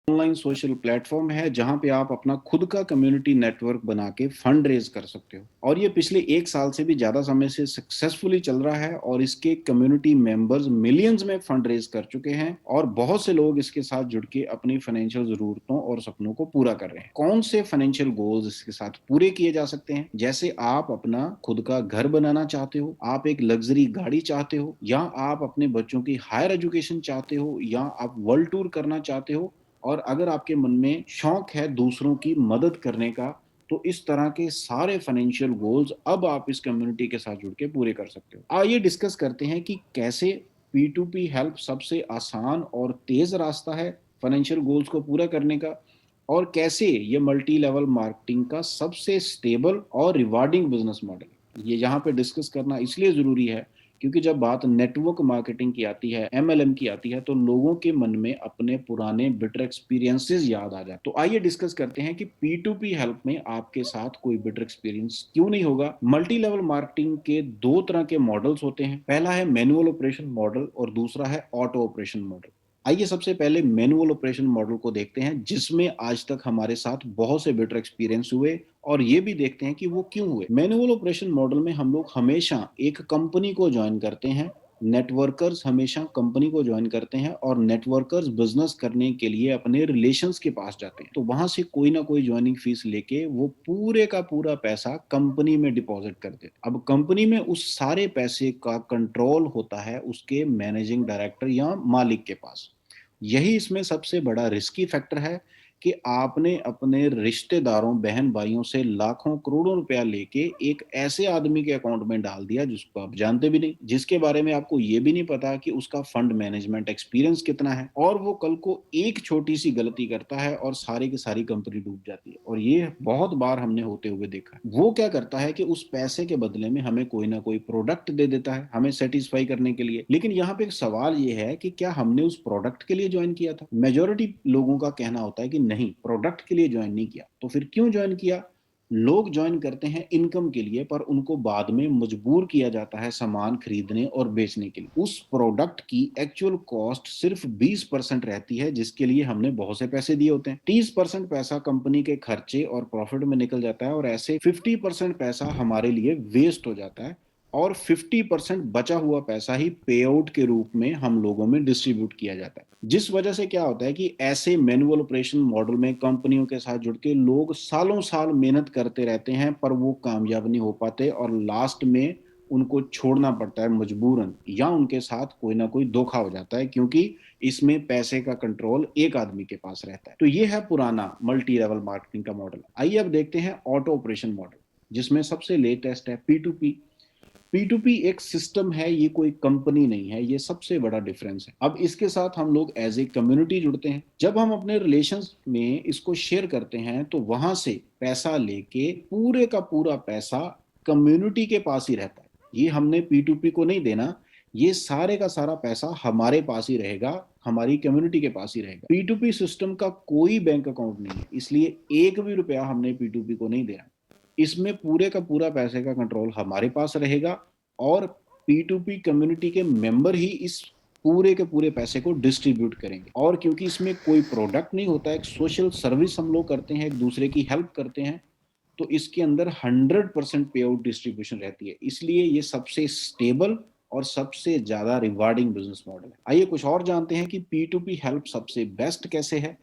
Online social platform है जहां पे आप अपना खुद का कम्युनिटी नेटवर्क बना के फंड रेज कर सकते हो और ये पिछले 1 साल से भी ज्यादा समय से सक्सेसफुली चल रहा है और इसके कम्युनिटी मेंबर्स मिलियंस में फंड रेज कर चुके हैं और बहुत से लोग इसके साथ जुड़ के अपनी फाइनेंशियल जरूरतों और सपनों को पूरा कर रहे हैं। कौन से फाइनेंशियल गोल्स इसके साथ पूरे किए जा सकते हैं? जैसे आप अपना खुद का घर बनाना चाहते हो, आप एक लग्जरी गाड़ी चाहते हो, या आप अपने बच्चों की हायर एजुकेशन चाहते हो, या आप वर्ल्ड टूर करना चाहते हो, और अगर आपके मन में शौक है दूसरों की मदद करने का, तो इस तरह के सारे फाइनेंशियल गोल्स अब आप इस कम्युनिटी के साथ जुड़ के पूरे कर सकते हो। आइए डिस्कस करते हैं कि कैसे P2P हेल्प सबसे आसान और तेज रास्ता है फाइनेंशियल गोल्स को पूरा करने का, और कैसे ये मल्टी लेवल मार्केटिंग का सबसे स्टेबल और रिवार्डिंग बिजनेस मॉडल है। ये यहाँ पे डिस्कस करना इसलिए जरूरी है क्योंकि जब बात नेटवर्क मार्केटिंग की आती है, MLM की आती है, तो लोगों के मन में अपने पुराने बिटर एक्सपीरियंसेस याद आ जाते। तो आइए डिस्कस करते हैं कि P2P हेल्प में आपके साथ कोई बिटर एक्सपीरियंस क्यों नहीं होगा। मल्टी लेवल मार्केटिंग के दो तरह के मॉडल्स होते हैं। पहला है मैनुअल ऑपरेशन मॉडल और दूसरा है ऑटो ऑपरेशन मॉडल। आइए सबसे पहले मैनुअल ऑपरेशन मॉडल को देखते हैं, जिसमें आज तक हमारे साथ बहुत से बेटर एक्सपीरियंस हुए, और ये भी देखते हैं कि वो क्यों हुए। मैनुअल ऑपरेशन मॉडल में हम लोग हमेशा एक कंपनी को ज्वाइन करते हैं, नेटवर्कर्स हमेशा कंपनी को ज्वाइन करते हैं और नेटवर्कर्स बिजनेस करने के लिए अपने रिलेशंस के पास जाते हैं। तो वहां से कोई ना कोई ज्वाइनिंग फीस लेके वो पूरे का पूरा पैसा कंपनी में डिपॉजिट कर देते। अब कंपनी में उस सारे पैसे का कंट्रोल होता है उसके मैनेजिंग डायरेक्टर या मालिक के पास। यही इसमें सबसे बड़ा रिस्की फैक्टर है कि आपने अपने रिश्तेदारों बहन भाइयों से लाखों करोड़ों रुपया लेके एक ऐसे आदमी के अकाउंट में डाल दिया जिसको आप जानते भी नहीं, जिसके बारे में आपको ये भी नहीं पता कि उसका फंड मैनेजमेंट एक्सपीरियंस कितना है, और वो कल को एक छोटी सी गलती करता है और सारी की सारी कंपनी डूब जाती है। और ये बहुत बार हमने होते हुए देखा है। वो क्या करता है कि उस पैसे के बदले में हमें कोई ना कोई प्रोडक्ट दे देता है हमें सेटिस्फाई करने के लिए, लेकिन यहाँ पे एक सवाल ये है कि क्या हमने उस प्रोडक्ट के लिए ज्वाइन किया था? मेजोरिटी लोगों का कहना होता है कि नहीं, प्रोडक्ट के लिए ज्वाइन नहीं किया। तो फिर क्यों ज्वाइन किया? लोग ज्वाइन करते हैं इनकम के लिए, पर उनको बाद में मजबूर किया जाता है सामान खरीदने और बेचने के लिए। उस प्रोडक्ट की एक्चुअल कॉस्ट सिर्फ 20% रहती है जिसके लिए हमने बहुत से पैसे दिए होते हैं। 30% पैसा कंपनी के खर्चे और प्रॉफिट में निकल जाता है और ऐसे 50% पैसा हमारे लिए वेस्ट हो जाता है, और 50% बचा हुआ पैसा ही पे आउट के रूप में हम लोगों में डिस्ट्रीब्यूट किया जाता है। जिस वजह से क्या होता है कि ऐसे मैनुअल ऑपरेशन मॉडल में कंपनियों के साथ जुड़ के लोग सालों साल मेहनत करते रहते हैं, पर वो कामयाब नहीं हो पाते और लास्ट में उनको छोड़ना पड़ता है मजबूरन, या उनके साथ कोई ना कोई धोखा हो जाता है क्योंकि इसमें पैसे का कंट्रोल एक आदमी के पास रहता है। तो ये है पुराना मल्टी लेवल मार्केटिंग का मॉडल। आइए अब देखते हैं ऑटो ऑपरेशन मॉडल, जिसमें सबसे लेटेस्ट है P2P। P2P एक सिस्टम है, ये कोई कंपनी नहीं है। ये सबसे बड़ा डिफरेंस है। अब इसके साथ हम लोग एज ए कम्युनिटी जुड़ते हैं। जब हम अपने रिलेशंस में इसको शेयर करते हैं तो वहां से पैसा लेके पूरे का पूरा पैसा कम्युनिटी के पास ही रहता है। ये हमने P2P को नहीं देना, ये सारे का सारा पैसा हमारे पास ही रहेगा, हमारी कम्युनिटी के पास ही रहेगा। P2P सिस्टम का कोई बैंक अकाउंट नहीं है, इसलिए एक भी रुपया हमने P2P को नहीं देना। इसमें पूरे का पूरा पैसे का कंट्रोल हमारे पास रहेगा और P2P कम्युनिटी के मेंबर ही इस पूरे के पूरे पैसे को डिस्ट्रीब्यूट करेंगे। और क्योंकि इसमें कोई प्रोडक्ट नहीं होता, एक सोशल सर्विस हम लोग करते हैं, एक दूसरे की हेल्प करते हैं, तो इसके अंदर 100% पे आउट डिस्ट्रीब्यूशन रहती है। इसलिए ये सबसे स्टेबल और सबसे ज्यादा रिवार्डिंग बिजनेस मॉडल है। आइए कुछ और जानते हैं कि P2P हेल्प सबसे बेस्ट कैसे है।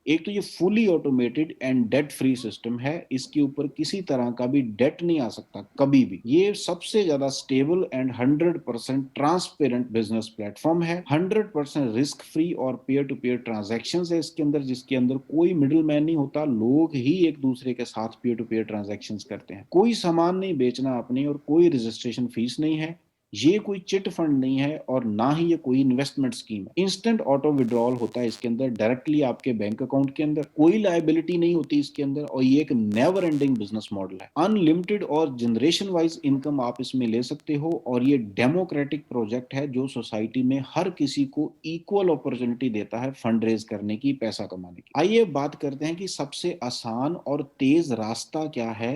एक तो ये fully automated and debt free system है, इसके ऊपर किसी तरह का भी डेट नहीं आ सकता कभी भी। ये सबसे ज्यादा stable and 100% transparent business platform है। 100% रिस्क फ्री और पेयर टू पेयर ट्रांजेक्शन है इसके अंदर, जिसके अंदर कोई मिडिल मैन नहीं होता। लोग ही एक दूसरे के साथ पेयर टू पेयर ट्रांजेक्शन करते हैं। कोई सामान नहीं बेचना आपने और कोई रजिस्ट्रेशन फीस नहीं है। ये कोई चिट फंड नहीं है और ना ही ये कोई इन्वेस्टमेंट स्कीम है। इंस्टेंट ऑटो विड्रॉल होता है इसके अंदर डायरेक्टली आपके बैंक अकाउंट के अंदर, कोई लायबिलिटी नहीं होती इसके अंदर, और ये एक नेवर एंडिंग बिजनेस मॉडल है। अनलिमिटेड और जनरेशन वाइज इनकम आप इसमें ले सकते हो, और ये डेमोक्रेटिक प्रोजेक्ट है जो सोसाइटी में हर किसी को इक्वल अपॉर्चुनिटी देता है फंड रेज करने की, पैसा कमाने की। आइए बात करते हैं कि सबसे आसान और तेज रास्ता क्या है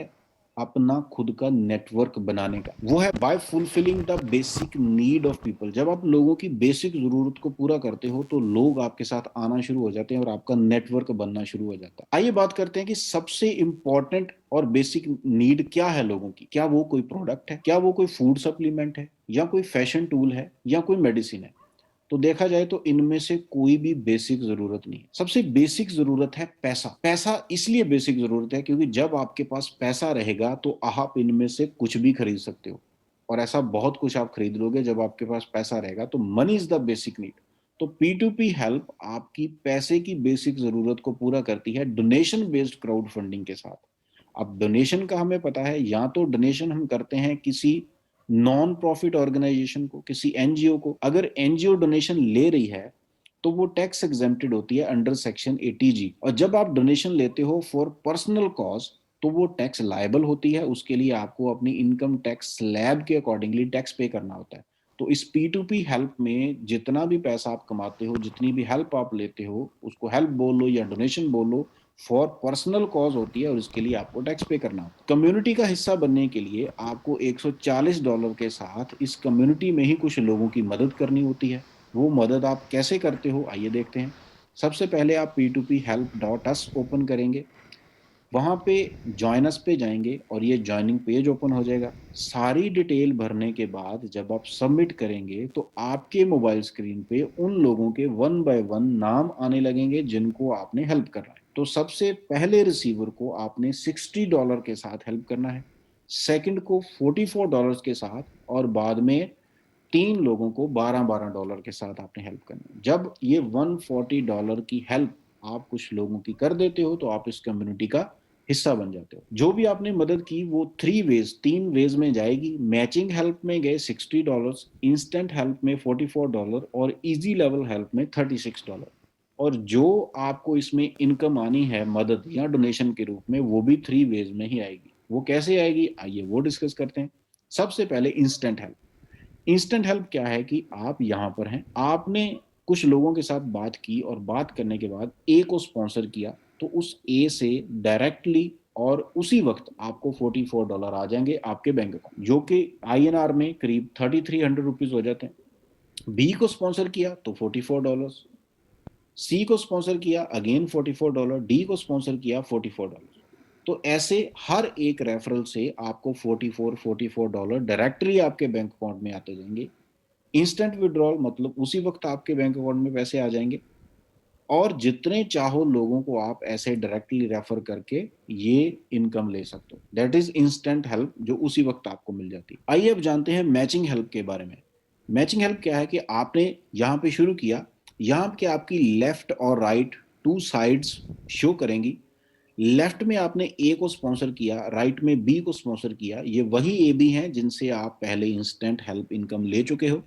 अपना खुद का नेटवर्क बनाने का, वो है by fulfilling the basic need of people. जब आप लोगों की बेसिक जरूरत को पूरा करते हो तो लोग आपके साथ आना शुरू हो जाते हैं और आपका नेटवर्क बनना शुरू हो जाता है। आइए बात करते हैं कि सबसे इंपॉर्टेंट और बेसिक नीड क्या है लोगों की। क्या वो कोई प्रोडक्ट है, क्या वो कोई फूड सप्लीमेंट है, या कोई फैशन टूल है, या कोई मेडिसिन है? तो देखा जाए तो इनमें से कोई भी बेसिक जरूरत नहीं है। सबसे बेसिक जरूरत है पैसा। पैसा इसलिए बेसिक जरूरत है क्योंकि जब आपके पास पैसा रहेगा तो आप इनमें से कुछ भी खरीद सकते हो, और ऐसा बहुत कुछ आप खरीद लोगे जब आपके पास पैसा रहेगा। तो money is the basic need. तो P2P हेल्प आपकी पैसे की बेसिक जरूरत को पूरा करती है डोनेशन बेस्ड क्राउड फंडिंग के साथ। अब डोनेशन का हमें पता है, या तो डोनेशन हम करते हैं किसी नॉन प्रॉफिट ऑर्गेनाइजेशन को, किसी एनजीओ को। अगर एनजीओ डोनेशन ले रही है तो वो टैक्स एग्जेम्प्टेड होती है अंडर सेक्शन 80G। और जब आप डोनेशन लेते हो फॉर पर्सनल कॉज तो वो टैक्स लायबल होती है। उसके लिए आपको अपनी इनकम टैक्स स्लैब के अकॉर्डिंगली टैक्स पे करना होता है। तो इस P2P हेल्प में जितना भी पैसा आप कमाते हो, जितनी भी हेल्प आप लेते हो, उसको हेल्प बोलो या डोनेशन बोलो, फॉर पर्सनल कॉज होती है और इसके लिए आपको टैक्स पे करना होता है। कम्युनिटी का हिस्सा बनने के लिए आपको $140 के साथ इस कम्युनिटी में ही कुछ लोगों की मदद करनी होती है। वो मदद आप कैसे करते हो, आइए देखते हैं। सबसे पहले आप P2P help.us ओपन करेंगे, वहां पे ज्वाइन अस पे जाएंगे और ये ज्वाइनिंग पेज ओपन हो जाएगा। सारी डिटेल भरने के बाद जब आप सबमिट करेंगे तो आपके मोबाइल स्क्रीन पे उन लोगों के वन बाय वन नाम आने लगेंगे जिनको आपने हेल्प करना है। तो सबसे पहले रिसीवर को आपने $60 के साथ हेल्प करना है, सेकंड को $44 के साथ, और बाद में 3 लोगों को $12 के साथ आपने हेल्प करनी है। जब ये $140 की हेल्प आप कुछ लोगों की कर देते हो तो आप इस कम्युनिटी का हिस्सा बन जाते हो। जो भी आपने मदद की वो 3 वेज में जाएगी। मैचिंग हेल्प में गए $60, इंस्टेंट हेल्प में $44 और इजी लेवल हेल्प में $36। और जो आपको इसमें इनकम आनी है मदद या डोनेशन के रूप में, वो भी 3 वेज में ही आएगी। वो कैसे आएगी, आइए वो डिस्कस करते हैं। सबसे पहले इंस्टेंट हेल्प। इंस्टेंट हेल्प क्या है कि आप यहाँ पर हैं, आपने कुछ लोगों के साथ बात की और बात करने के बाद ए को स्पॉन्सर किया, तो उस ए से डायरेक्टली और उसी वक्त आपको $44 आ जाएंगे आपके बैंक अकाउंट, जो कि INR में करीब 3300 रुपीज हो जाते हैं। बी को स्पॉन्सर किया तो $44, सी को स्पॉन्सर किया अगेन $44, डी को स्पॉन्सर किया $44। तो ऐसे हर एक रेफरल से आपको $44 डायरेक्टली आपके बैंक अकाउंट में आते जाएंगे। इंस्टेंट विड्रॉल मतलब उसी वक्त आपके बैंक अकाउंट में पैसे आ जाएंगे, और जितने चाहो लोगों को आप ऐसे डायरेक्टली रेफर करके ये इनकम ले सकते हो। दैट इज इंस्टेंट हेल्प, जो उसी वक्त आपको मिल जाती है। आइए अब जानते हैं मैचिंग हेल्प के बारे में। मैचिंग हेल्प क्या है कि आपने यहाँ पे शुरू किया, यहाँ पे आपकी लेफ्ट और राइट 2 साइड्स शो करेंगी। लेफ्ट में आपने ए को स्पॉन्सर किया, राइट में बी को स्पॉन्सर किया। ये वही ए बी हैं जिनसे आप पहले इंस्टेंट हेल्प इनकम ले चुके हो।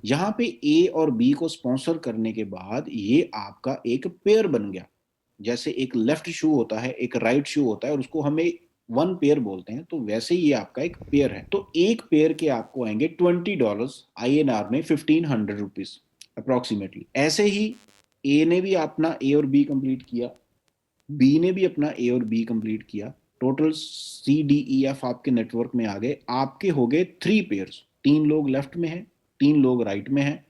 यहाँ पे ए और बी को स्पॉन्सर करने के बाद ये आपका एक पेयर बन गया। जैसे एक लेफ्ट शू होता है, एक राइट शू होता है, और उसको हमें वन पेयर बोलते हैं, तो वैसे ये आपका एक पेयर है। तो एक पेयर के आपको आएंगे $20, INR में 1500 रुपीज अप्रोक्सीमेटली। ऐसे ही ए ने भी अपना ए और बी कंप्लीट किया, बी ने भी अपना ए और बी कंप्लीट किया, टोटल CDEF आपके नेटवर्क में आ गए। आपके हो गए 3 पेयर्स, 3 लोग लेफ्ट में हैं, 3 लोग राइट में हैं।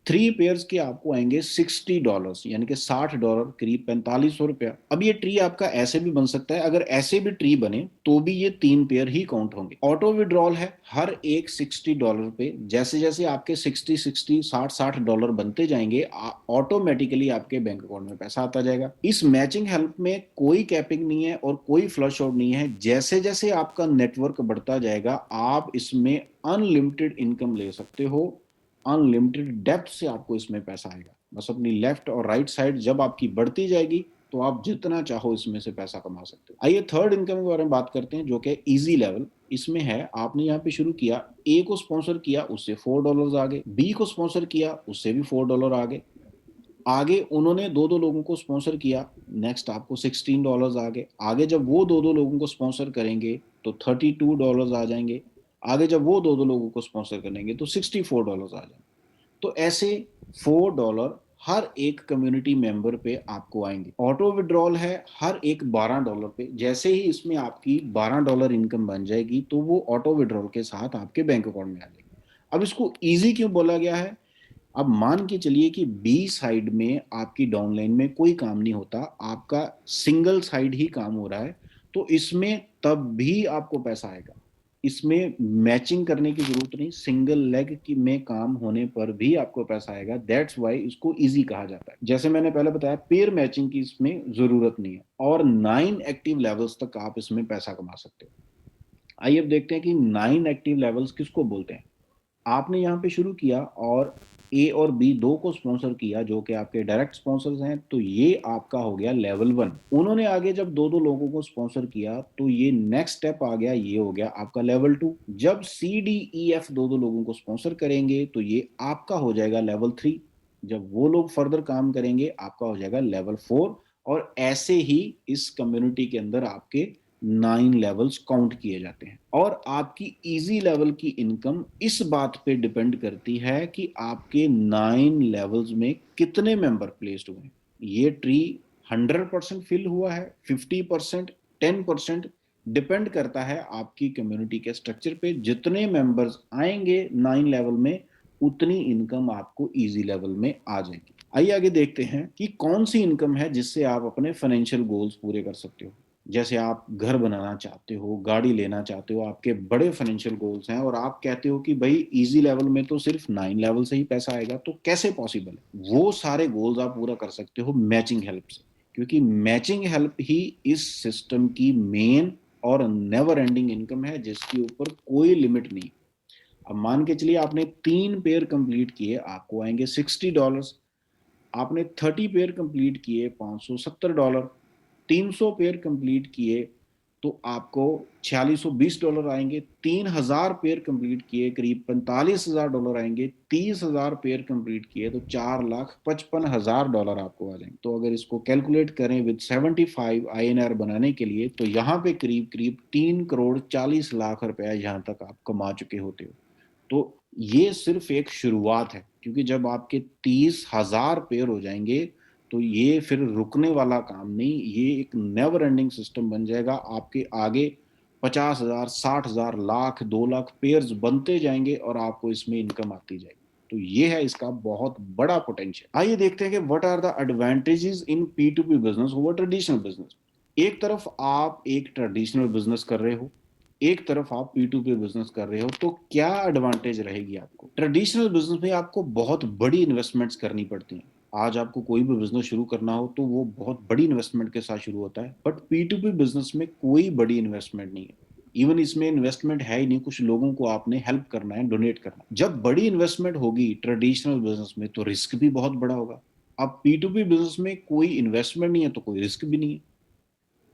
3 पेयर्स के आपको आएंगे $60, यानी कि $60, करीब ₹4500। अब ये ट्री आपका ऐसे भी बन सकता है, अगर ऐसे भी ट्री बने तो भी ये 3 पेयर ही काउंट होंगे। ऑटो विड्रॉल है हर एक $60 पे। जैसे जैसे आपके 60 60 $60 बनते जाएंगे, ऑटोमेटिकली आपके बैंक अकाउंट में पैसा आता जाएगा। इस मैचिंग हेल्प में कोई कैपिंग नहीं है और कोई फ्लश आउट नहीं है। जैसे जैसे आपका नेटवर्क बढ़ता जाएगा आप इसमें अनलिमिटेड इनकम ले सकते हो, अनलिमिटेड डेप्थ से आपको इसमें पैसा आएगा। बस अपनी लेफ्ट और राइट साइड जब आपकी बढ़ती जाएगी तो आप जितना चाहो इसमें से पैसा कमा सकते हो। आइए थर्ड इनकम के बारे में बात करते हैं, जो कि इजी लेवल। इसमें है, आपने यहाँ पे शुरू किया, ए को स्पॉन्सर किया उससे $4 आ गए, बी को स्पॉन्सर किया उससे भी $4 आ गए, आगे उन्होंने दो दो लोगों को स्पॉन्सर किया, नेक्स्ट आपको $16 आ गए। आगे जब वो दो दो लोगों को स्पॉन्सर करेंगे तो $32 आ जाएंगे। आगे जब वो दो दो लोगों को स्पॉन्सर करेंगे तो $64 आ जाएंगे। तो ऐसे $4 हर एक कम्युनिटी मेंबर पे आपको आएंगे। ऑटो विड्रॉल है हर एक $12 पे। जैसे ही इसमें आपकी $12 इनकम बन जाएगी तो वो ऑटो विड्रॉल के साथ आपके बैंक अकाउंट में आ जाएगी। अब इसको इजी क्यों बोला गया है? अब मान के चलिए कि बी साइड में आपकी डाउनलाइन में कोई काम नहीं होता, आपका सिंगल साइड ही काम हो रहा है, तो इसमें तब भी आपको पैसा आएगा। इसमें मैचिंग करने की जरूरत नहीं, सिंगल लेग की में काम होने पर भी आपको पैसा आएगा। दैट्स वाई इसको इजी कहा जाता है। जैसे मैंने पहले बताया, पेयर मैचिंग की इसमें जरूरत नहीं है और 9 एक्टिव लेवल्स तक आप इसमें पैसा कमा सकते हो। आइए अब देखते हैं कि 9 एक्टिव लेवल्स किसको बोलते हैं। आपने यहाँ पे शुरू किया और ए और बी दो को स्पॉन्सर किया जो कि आपके डायरेक्ट स्पॉन्सर्स हैं, तो ये आपका हो गया लेवल 1। उन्होंने आगे जब दो दो लोगों को स्पॉन्सर किया तो ये नेक्स्ट स्टेप आ गया, ये हो गया आपका लेवल 2। जब सी डी ई एफ दो दो लोगों को स्पॉन्सर करेंगे तो ये आपका हो जाएगा लेवल 3। जब वो लोग फर्दर काम करेंगे आपका हो जाएगा लेवल 4। और ऐसे ही इस कम्युनिटी के अंदर आपके 9 लेवल्स काउंट किए जाते हैं। और आपकी इजी लेवल की इनकम इस बात पे डिपेंड करती है कि आपके 9 लेवल्स में कितने मेंबर प्लेस्ड हुए हैं। ये ट्री 100% फिल हुआ है, 50%, 10%, डिपेंड करता है आपकी कम्युनिटी के स्ट्रक्चर पे। जितने मेंबर्स आएंगे 9 लेवल में उतनी इनकम आपको इजी लेवल में आ जाएगी। आइए आगे देखते हैं कि कौन सी इनकम है जिससे आप अपने फाइनेंशियल गोल्स पूरे कर सकते हो। जैसे आप घर बनाना चाहते हो, गाड़ी लेना चाहते हो, आपके बड़े फाइनेंशियल गोल्स हैं और आप कहते हो कि भाई इजी लेवल में तो सिर्फ 9 लेवल से ही पैसा आएगा, तो कैसे पॉसिबल है? वो सारे गोल्स आप पूरा कर सकते हो मैचिंग हेल्प से, क्योंकि मैचिंग हेल्प ही इस सिस्टम की मेन और नेवर एंडिंग इनकम है जिसके ऊपर कोई लिमिट नहीं। अब मान के चलिए आपने 3 पेयर कंप्लीट किए, आपको आएंगे $60। आपने 30 पेयर कंप्लीट किए, $570। 300 पेयर कंप्लीट किए तो आपको $4620 आएंगे। 3000 पेयर कंप्लीट किए करीब $45,000 आएंगे। 30,000 पेयर कंप्लीट किए तो $4,55,000 आपको आ जाएंगे। तो अगर इसको कैलकुलेट करें विद 75 INR बनाने के लिए तो यहाँ पे करीब करीब 3,40,00,000 रुपया यहाँ तक आप कमा चुके होते हो। तो ये सिर्फ एक शुरुआत है, क्योंकि जब आपके 30,000 पेयर हो जाएंगे तो ये फिर रुकने वाला काम नहीं, ये एक नेवर एंडिंग सिस्टम बन जाएगा। आपके आगे 50,000, 60,000, लाख, 2 लाख पेयर्स बनते जाएंगे और आपको इसमें इनकम आती जाएगी। तो ये है इसका बहुत बड़ा पोटेंशियल। आइए देखते हैं कि what are the advantages in P2P business over traditional business. एक तरफ आप एक ट्रेडिशनल बिजनेस कर रहे हो, एक तरफ आप P2P बिजनेस कर रहे हो, तो क्या एडवांटेज रहेगी आपको? ट्रेडिशनल बिजनेस में आपको बहुत बड़ी इन्वेस्टमेंट्स करनी पड़ती हैं। आज आपको कोई भी बिजनेस शुरू करना हो तो वो बहुत बड़ी इन्वेस्टमेंट के साथ शुरू होता है, बट P2P बिजनेस में कोई बड़ी इन्वेस्टमेंट नहीं है। इवन इसमें इन्वेस्टमेंट है ही नहीं, कुछ लोगों को आपने हेल्प करना है, डोनेट करना है। जब बड़ी इन्वेस्टमेंट होगी ट्रेडिशनल बिजनेस में तो रिस्क भी बहुत बड़ा होगा। अब P2P बिजनेस में कोई इन्वेस्टमेंट नहीं है तो कोई रिस्क भी नहीं है।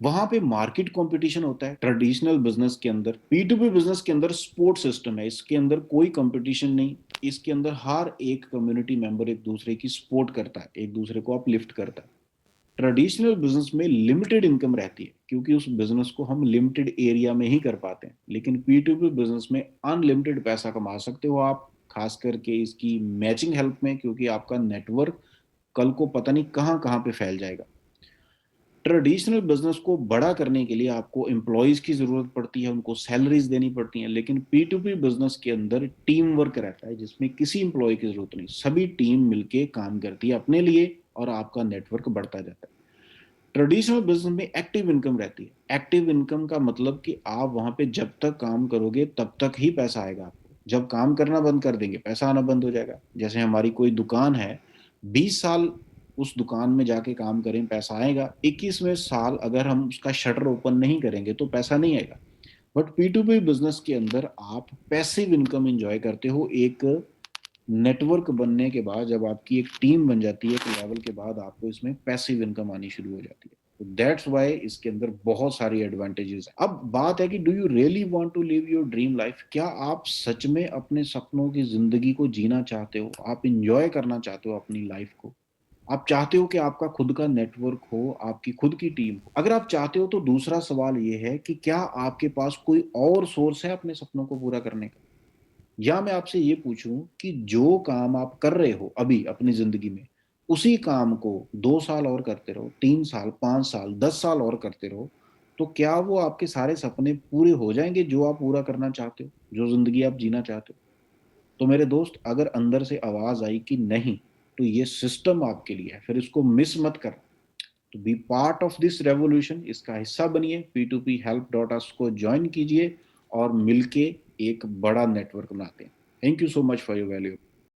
वहां पे मार्केट कंपटीशन होता है। ट्रेडिशनल बिजनेस के अंदर, P2P बिजनेस के अंदर सपोर्ट सिस्टम है, इसके अंदर कोई कंपटीशन नहीं। इसके अंदर हर एक कम्युनिटी मेंबर एक दूसरे की सपोर्ट करता है, एक दूसरे को अपलिफ्ट करता है। ट्रेडिशनल बिजनेस में लिमिटेड इनकम रहती है क्योंकि उस बिजनेस को हम लिमिटेड एरिया में ही कर पाते हैं, लेकिन P2P बिजनेस में अनलिमिटेड पैसा कमा सकते हो आप, खास करके इसकी मैचिंग हेल्प में, क्योंकि आपका नेटवर्क कल को पता नहीं कहां कहां पे फैल जाएगा। ट्रेडिशनल बिजनेस को बड़ा करने के लिए आपको एम्प्लॉयज की जरूरत पड़ती है, उनको सैलरीज देनी पड़ती हैं, लेकिन P2P बिजनेस के अंदर टीम वर्क रहता है जिसमें किसी एम्प्लॉय की जरूरत नहीं, सभी टीम मिलके काम करती है अपने लिए और आपका नेटवर्क बढ़ता जाता है। ट्रेडिशनल बिजनेस में एक्टिव इनकम रहती है। एक्टिव इनकम का मतलब कि आप वहां पे जब तक काम करोगे तब तक ही पैसा आएगा आपको, जब काम करना बंद कर देंगे पैसा आना बंद हो जाएगा। जैसे हमारी कोई दुकान है, 20 साल उस दुकान में जाके काम करें पैसा आएगा, 21वें साल अगर हम उसका शटर ओपन नहीं करेंगे तो पैसा नहीं आएगा। बट P2P बिजनेस के अंदर आप पैसिव इनकम एंजॉय करते हो। एक नेटवर्क बनने के बाद, जब आपकी एक टीम बन जाती है एक लेवल के बाद, आपको इसमें पैसिव इनकम आनी शुरू हो जाती है। तो दैट्स वाई इसके अंदर बहुत सारी एडवांटेजेस है। अब बात है कि do you really want to live your dream life? क्या आप सच में अपने सपनों की जिंदगी को जीना चाहते हो? आप इंजॉय करना चाहते हो अपनी लाइफ को? आप चाहते हो कि आपका खुद का नेटवर्क हो, आपकी खुद की टीम हो? अगर आप चाहते हो तो दूसरा सवाल ये है कि क्या आपके पास कोई और सोर्स है अपने सपनों को पूरा करने का? या मैं आपसे ये पूछूं कि जो काम आप कर रहे हो अभी अपनी जिंदगी में, उसी काम को 2 साल और करते रहो, 3 साल, 5 साल, 10 साल और करते रहो, तो क्या वो आपके सारे सपने पूरे हो जाएंगे जो आप पूरा करना चाहते हो, जो जिंदगी आप जीना चाहते हो? तो मेरे दोस्त, अगर अंदर से आवाज आई कि नहीं, तो ये सिस्टम आपके लिए है, फिर इसको मिस मत कर। तो be part of this revolution, इसका हिस्सा बनिए, p2phelp.us को ज्वाइन कीजिए और मिलके एक बड़ा नेटवर्क बनाते हैं। Thank you so much for your value.